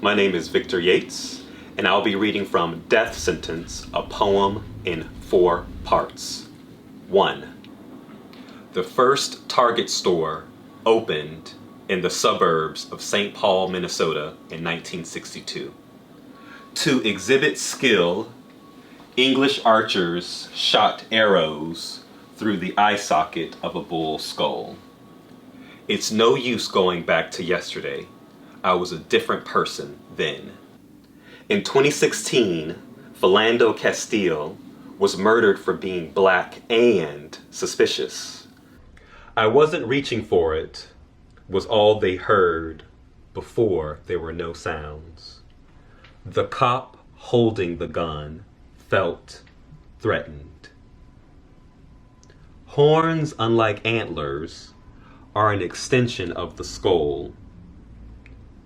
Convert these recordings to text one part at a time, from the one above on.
My name is Victor Yates, and I'll be reading from Death Sentence, a poem in 4 parts. 1. The first Target store opened in the suburbs of St. Paul, Minnesota in 1962. To exhibit skill, English archers shot arrows through the eye socket of a bull's skull. It's no use going back to yesterday. I was a different person then. In 2016, Philando Castile was murdered for being black and suspicious. I wasn't reaching for it, was all they heard before there were no sounds. The cop holding the gun felt threatened. Horns, unlike antlers, are an extension of the skull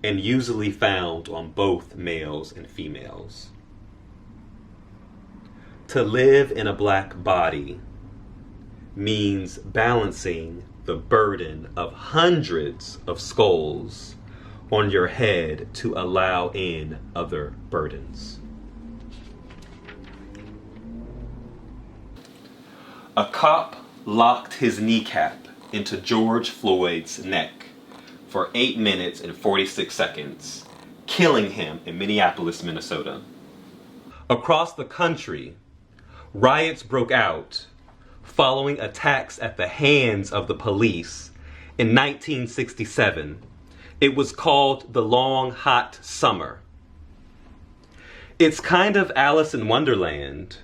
and usually found on both males and females. To live in a black body means balancing the burden of hundreds of skulls on your head to allow in other burdens. A cop locked his kneecap into George Floyd's neck for 8 minutes and 46 seconds, killing him in Minneapolis, Minnesota. Across the country, riots broke out following attacks at the hands of the police in 1967. It was called the Long Hot Summer. It's kind of Alice in Wonderland,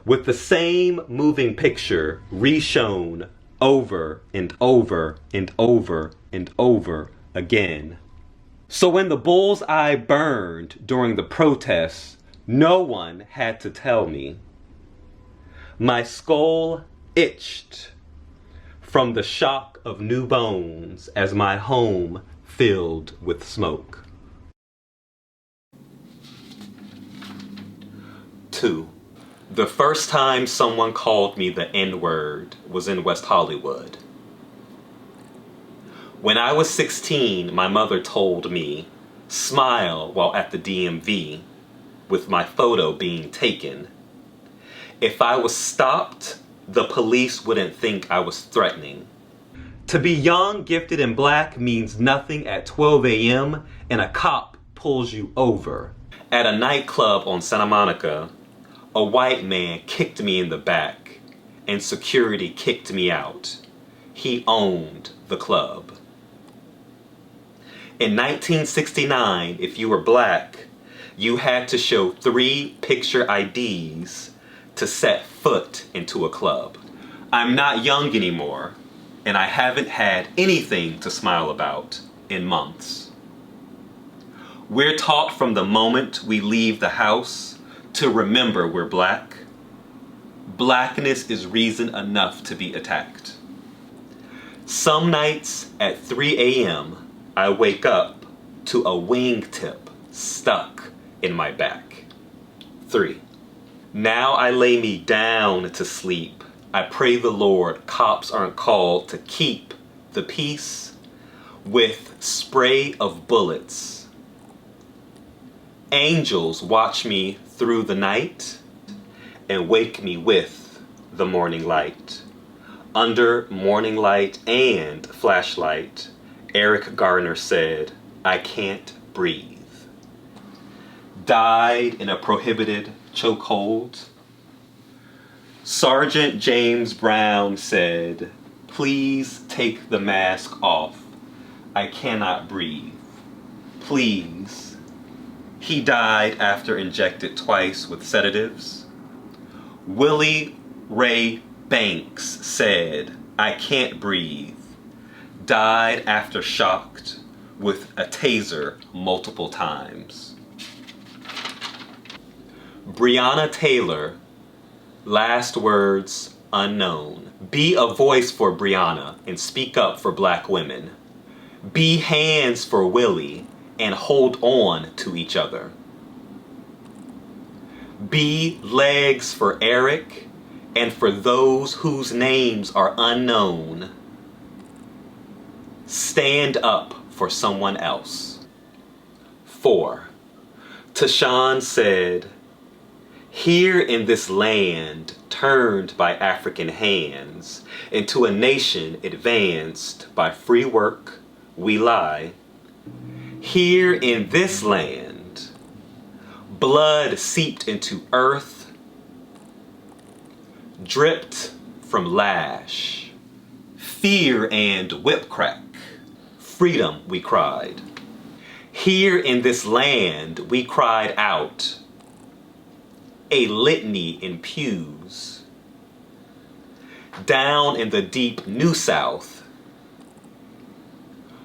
with the same moving picture reshown over and over and over and over again. So when the bull's eye burned during the protests, no one had to tell me. My skull itched from the shock of new bones as my home filled with smoke. 2. The first time someone called me the N-word was in West Hollywood. When I was 16, my mother told me, smile while at the DMV, with my photo being taken. If I was stopped, the police wouldn't think I was threatening. To be young, gifted, and black means nothing at 12 a.m. and a cop pulls you over. At a nightclub on Santa Monica, a white man kicked me in the back and security kicked me out. He owned the club. In 1969, if you were black, you had to show 3 picture IDs to set foot into a club. I'm not young anymore, and I haven't had anything to smile about in months. We're taught from the moment we leave the house to remember we're black. Blackness is reason enough to be attacked. Some nights at 3 a.m., I wake up to a wingtip stuck in my back. 3. Now I lay me down to sleep. I pray the Lord cops aren't called to keep the peace with spray of bullets. Angels watch me through the night and wake me with the morning light. Under morning light and flashlight, Eric Garner said, I can't breathe. Died in a prohibited chokehold. Sergeant James Brown said, please take the mask off. I cannot breathe. Please. He died after injected twice with sedatives. Willie Ray Banks said, I can't breathe. Died after shocked with a taser multiple times. Breonna Taylor, last words unknown. Be a voice for Breonna and speak up for black women. Be hands for Willie and hold on to each other. Be legs for Eric and for those whose names are unknown. Stand up for someone else. 4. Tashawn said, "Here in this land turned by African hands into a nation advanced by free work, we lie. Here in this land, blood seeped into earth, dripped from lash, fear and whip crack, freedom we cried. Here in this land we cried out, a litany in pews. Down in the deep New South,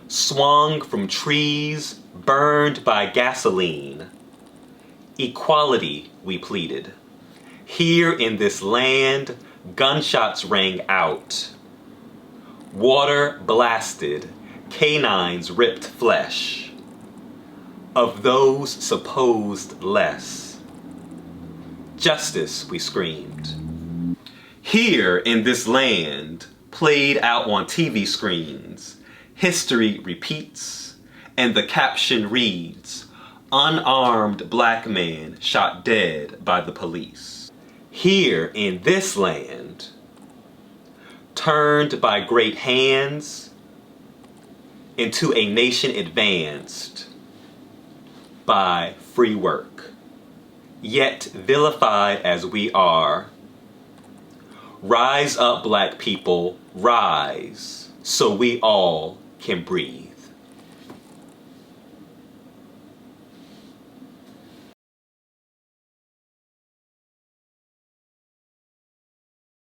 swung from trees burned by gasoline, equality we pleaded. Here in this land, gunshots rang out. Water blasted, canines ripped flesh of those supposed less. Justice, we screamed. Here in this land, played out on TV screens, history repeats, and the caption reads, unarmed black man shot dead by the police. Here in this land, turned by great hands into a nation advanced by free work, yet vilified as we are. Rise up, black people, rise, so we all can breathe.